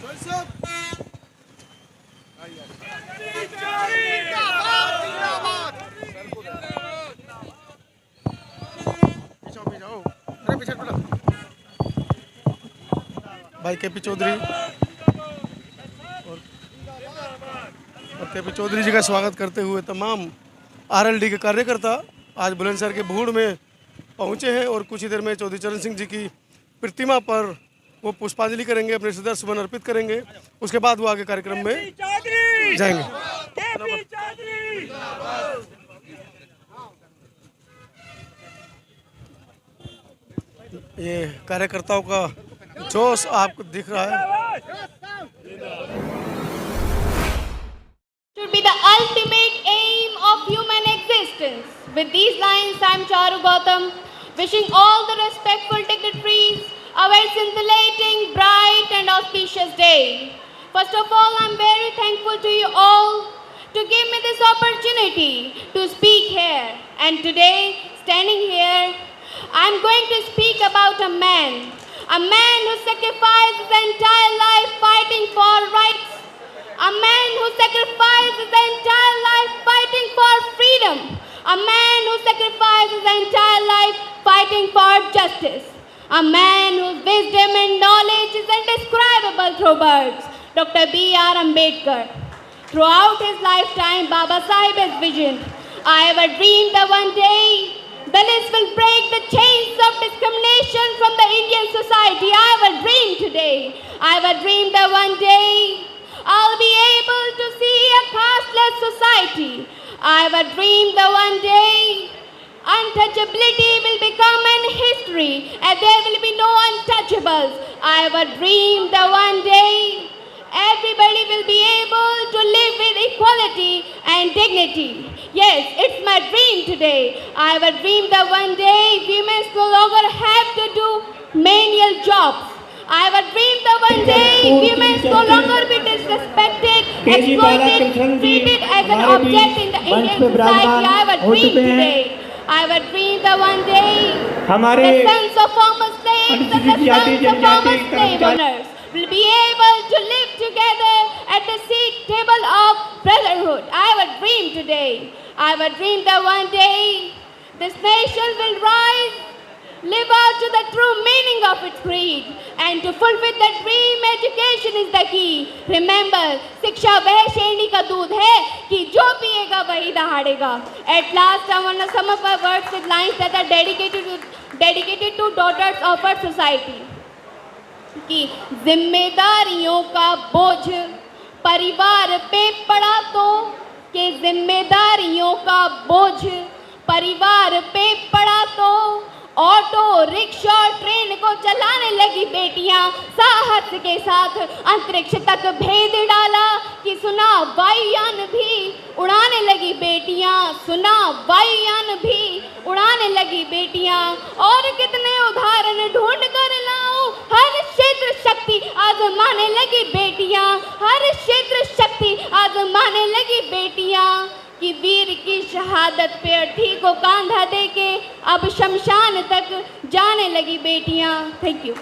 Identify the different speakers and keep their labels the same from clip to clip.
Speaker 1: भाई केपी चौधरी और केपी चौधरी जी का स्वागत करते हुए तमाम आरएलडी के कार्यकर्ता आज बुलंदशहर के भूड़ में पहुंचे हैं और कुछ ही देर में चौधरी चरण सिंह जी की प्रतिमा पर वो पुष्पांजलि करेंगे, अपने श्रद्धा सुमन अर्पित करेंगे। उसके बाद वो आगे कार्यक्रम में जाएंगे। ये कार्यकर्ताओं का जोश आपको दिख रहा है।
Speaker 2: Should be the ultimate aim of human existence. With these lines, I am Charu Gautam, wishing all the respectful dignitaries a very scintillating, bright and auspicious day. First of all, I am very thankful to you all to give me this opportunity to speak here. And today, standing here, I am going to speak about a man who sacrificed his entire life fighting for rights, a man who sacrificed his entire life fighting for freedom, a man who sacrificed his entire life fighting for justice, a man whose wisdom and knowledge is indescribable through words, Dr. B.R. Ambedkar. Throughout his lifetime, Baba Sahib's vision, I ever dreamed that one day Dalits will break the chains of discrimination from the Indian society. I have a dream today. I have a dream that one day I'll be able to see a casteless society. I have a dream that one day untouchability will become an history and there will be no untouchables. I have a dream that one day everybody will be able to live with equality and dignity. Yes, it's my dream today. I have a dream that one day women no longer have to do menial jobs. I have a dream that one day women no longer be disrespected, exploited, treated as an object in the Indian society. I have a dream today. I have a dream that one day the sons of former slaves and the sons of former slave owners will be able to live together at the seat table of brotherhood. I have a dream today. I have a dream that one day this nation will rise, live out to the true meaning of its creed, and to fulfill that dream, education is the key. Remember, शिक्षा वह शेरनी का दूध है कि जो पिएगा वही दहाड़ेगा. At last, I want to sum up my words with lines that are dedicated to daughters of our society. कि जिम्मेदारियों का बोझ परिवार पे पड़ा तो, कि जिम्मेदारियों का बोझ परिवार पे पड़ा तो ऑटो रिक्शा ट्रेन को चलाने लगी बेटियां, साहस के साथ अंतरिक्ष तक भेद डाला कि सुना वायुयान भी उड़ाने लगी बेटियां, सुना वायुयान भी उड़ाने लगी बेटियां. और कितने उदाहरण ढूंढ कर लाऊं, हर क्षेत्र शक्ति आजमाने लगी बेटियां, हर क्षेत्र शक्ति आजमाने लगी बेटियां. कि वीर की शहादत पे अर्थी को कांधा देके अब शमशान तक जाने लगी बेटियां. Thank you.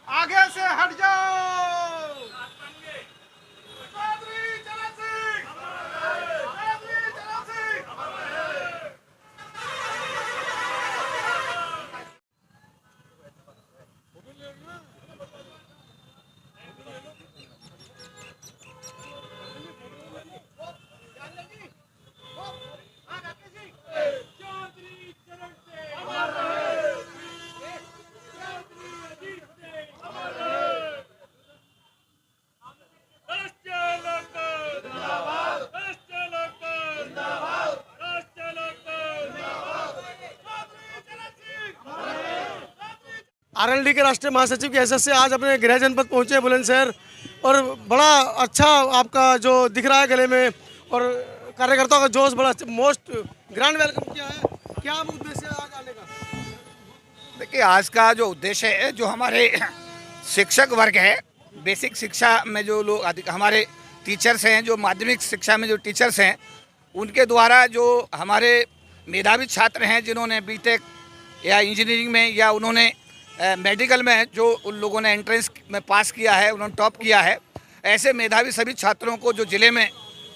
Speaker 3: आगे से हट जाओ.
Speaker 1: आरएलडी के राष्ट्रीय महासचिव की हैसियत से आज अपने गृह जनपद पहुंचे बुलंदशहर, और बड़ा अच्छा आपका जो दिख रहा है गले में, और कार्यकर्ताओं का जोश बड़ा मोस्ट ग्रैंड वेलकम किया है. क्या उद्देश्य है आज आने का?
Speaker 4: देखिए, आज का जो उद्देश्य है, जो हमारे शिक्षक वर्ग है, बेसिक शिक्षा में जो लोग हमारे टीचर्स हैं, जो माध्यमिक शिक्षा में जो टीचर्स हैं, उनके द्वारा जो हमारे मेधावी छात्र हैं जिन्होंने बीटेक या इंजीनियरिंग में या उन्होंने मेडिकल में जो उन लोगों ने एंट्रेंस में पास किया है, उन्होंने टॉप किया है, ऐसे मेधावी सभी छात्रों को जो ज़िले में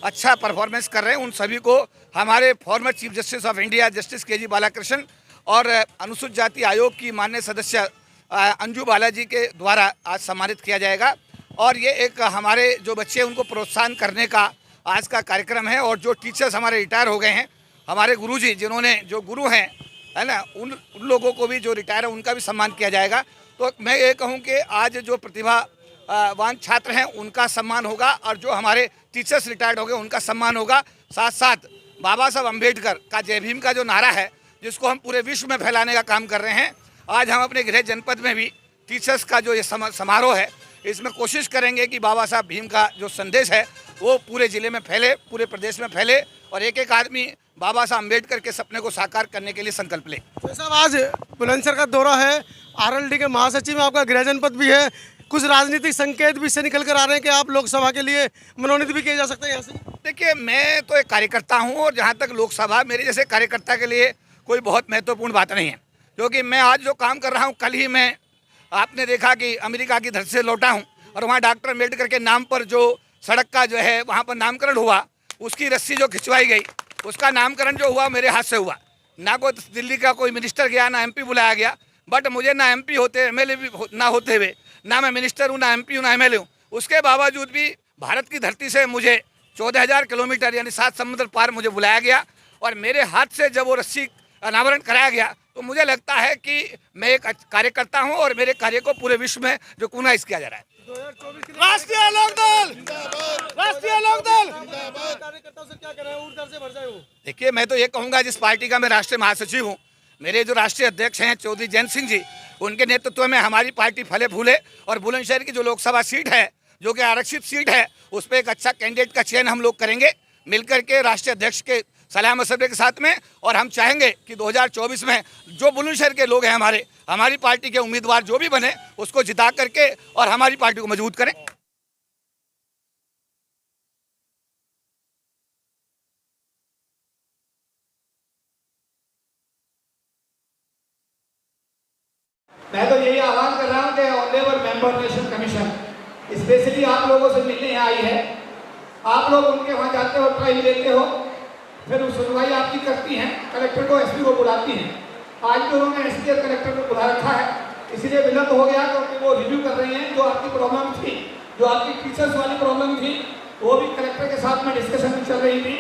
Speaker 4: अच्छा परफॉर्मेंस कर रहे हैं उन सभी को हमारे former chief justice of India justice K G. Balakrishnan और अनुसूचित जाति आयोग की माननीय सदस्य अंजू बालाजी के द्वारा आज सम्मानित किया जाएगा। और ये एक हमारे जो बच्चे उनको प्रोत्साहन करने का आज का कार्यक्रम है। और जो टीचर्स हमारे रिटायर हो गए हैं, हमारे गुरुजी जिन्होंने जो गुरु हैं है ना, उन लोगों को भी जो रिटायर है उनका भी सम्मान किया जाएगा। तो मैं ये कहूँ कि आज जो प्रतिभावान छात्र हैं उनका सम्मान होगा और जो हमारे टीचर्स रिटायर्ड हो गए उनका सम्मान होगा। साथ साथ बाबा साहब अम्बेडकर का जय भीम का जो नारा है जिसको हम पूरे विश्व में फैलाने का काम कर रहे हैं, आज हम अपने गृह जनपद में भी टीचर्स का जो ये समारोह है इसमें कोशिश करेंगे कि बाबा साहब भीम का जो संदेश है वो पूरे ज़िले में फैले, पूरे प्रदेश में फैले और एक एक आदमी बाबा साहब अम्बेडकर के सपने को साकार करने के लिए संकल्प ले।
Speaker 1: साहब आज बुलंदशहर का दौरा है, आरएलडी के महासचिव में आपका गृह जनपद भी है, कुछ राजनीतिक संकेत भी इससे निकल कर आ रहे हैं कि आप लोकसभा के लिए मनोनीत भी किए जा सकते हैं यहाँ से?
Speaker 4: देखिए, मैं तो एक कार्यकर्ता हूँ और जहाँ तक लोकसभा मेरे जैसे कार्यकर्ता के लिए कोई बहुत महत्वपूर्ण बात नहीं है, क्योंकि मैं आज जो काम कर रहा हूँ, कल ही मैं आपने देखा कि अमेरिका की धरती से लौटा हूँ और वहाँ डॉक्टर अम्बेडकर के नाम पर जो सड़क का जो है वहाँ पर नामकरण हुआ, उसकी रस्सी जो खिंचवाई गई, उसका नामकरण जो हुआ मेरे हाथ से हुआ। ना कोई दिल्ली का कोई मिनिस्टर गया, ना एमपी बुलाया गया, बट मुझे ना एमपी होते, एमएलए भी ना होते हुए, ना मैं मिनिस्टर हूँ, ना एमपी हूँ, ना एमएलए हूँ, उसके बावजूद भी भारत की धरती से मुझे 14,000 किलोमीटर यानी 7 समुद्र पार मुझे बुलाया गया और मेरे हाथ से जब वो रस्सी अनावरण कराया गया तो मुझे लगता है कि मैं एक कार्यकर्ता हूं और मेरे कार्य को पूरे विश्व में जो कुनाइस किया जा रहा है।
Speaker 3: राष्ट्रीय लोकदल, राष्ट्रीय लोकदल
Speaker 1: कार्यकर्ताओं से क्या करें, ऊर्जा से भर जाए वो?
Speaker 4: देखिए, मैं तो ये कहूँगा जिस पार्टी का मैं राष्ट्रीय महासचिव हूँ, मेरे जो राष्ट्रीय अध्यक्ष हैं चौधरी जयंत सिंह जी, उनके नेतृत्व में हमारी पार्टी फले फूले और बुलंदशहर की जो लोकसभा सीट है जो कि आरक्षित सीट है उस पर एक अच्छा कैंडिडेट का चयन हम लोग करेंगे मिलकर के राष्ट्रीय अध्यक्ष के सलाह मशवरे के साथ में। और हम चाहेंगे कि 2024 में जो बुलंदशहर के लोग हैं हमारी पार्टी के उम्मीदवार जो भी बने उसको जिता करके और हमारी पार्टी को मजबूत करें।
Speaker 5: मैं तो यही आह्वान कर रहा हूँ कि honourable member nation commission specially आप लोगों से मिलने यहाँ आई है। आप लोग उनके वहाँ जाते हो, ट्रायल लेते हो, फिर वो सुनवाई आपकी करती हैं, कलेक्टर को एसपी को बुलाती हैं। आज भी उन्होंने एसपी और कलेक्टर को बुला रखा है, इसीलिए विलंब हो गया क्योंकि वो रिव्यू कर रही हैं जो आपकी प्रॉब्लम थी, जो आपकी टीचर्स वाली प्रॉब्लम थी, वो भी कलेक्टर के साथ में डिस्कशन भी चल रही थी।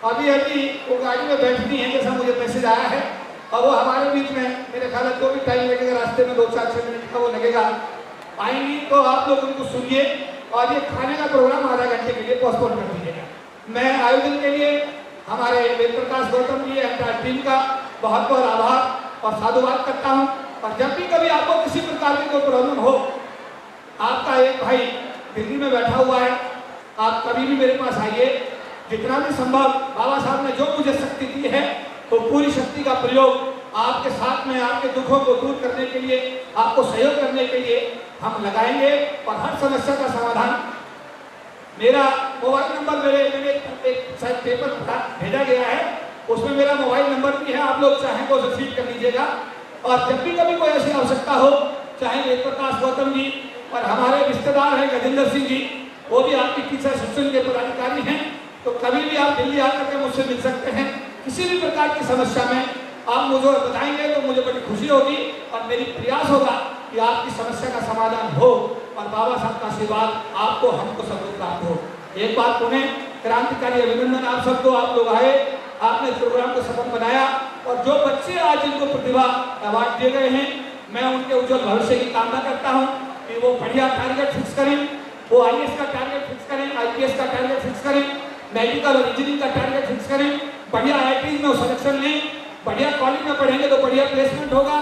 Speaker 5: अभी वो गाड़ी में बैठती हैं जैसा मुझे मैसेज आया है और वो हमारे बीच में मेरे ख्याल है जो भी टाइम लगेगा रास्ते में 2-4-6 मिनट का वो लगेगा, आएंगी तो आप लोग उनको सुनिए और ये खाने का प्रोग्राम आधा घंटे के लिए पोस्टपोन कर दीजिएगा। मैं आयोजन के लिए हमारे वेद प्रकाश गौतम जी एंटायर टीम का बहुत बहुत आभार और साधुवाद करता हूँ। और जब भी कभी आपको किसी प्रकार की कोई प्रॉब्लम हो, आपका एक भाई दिल्ली में बैठा हुआ है, आप कभी भी मेरे पास आइए। जितना भी संभव बाबा साहब ने जो मुझे शक्ति दी है तो पूरी शक्ति का प्रयोग आपके साथ में आपके दुखों को दूर करने के लिए, आपको सहयोग करने के लिए हम लगाएंगे और हर समस्या का समाधान। मेरा मोबाइल नंबर मैंने एक शायद पेपर भेजा गया है, उसमें मेरा मोबाइल नंबर भी है, आप लोग चाहें तो उसे फीड कर लीजिएगा। और जब भी कभी कोई ऐसी आवश्यकता हो, चाहे वेद प्रकाश गौतम जी और हमारे रिश्तेदार हैं गजेंद्र सिंह जी, वो भी आपकी टीचर शिक्षण के पदाधिकारी हैं, तो कभी भी आप दिल्ली आकर के मुझसे मिल सकते हैं। किसी भी प्रकार की समस्या में आप मुझे बताएंगे तो मुझे बड़ी खुशी होगी और मेरी प्रयास होगा कि आपकी समस्या का समाधान हो और बाबा साहब का आशीर्वाद आपको हमको सबको प्राप्त हो। एक बात पुनः क्रांतिकारी अभिनंदन आप सबको, आप लोग आए, आपने इस प्रोग्राम को सफल बनाया और जो बच्चे आज जिनको प्रतिभा अवार्ड दिए गए हैं, मैं उनके उज्जवल भविष्य की कामना करता हूँ कि वो बढ़िया टारगेट फिक्स करें, वो IAS का टारगेट फिक्स करें, IPS का टारगेट फिक्स करें, मेडिकल और इंजीनियरिंग का टारगेट फिक्स करें, बढ़िया IIT में सिलेक्शन लें, बढ़िया कॉलेज में पढ़ेंगे तो बढ़िया प्लेसमेंट होगा।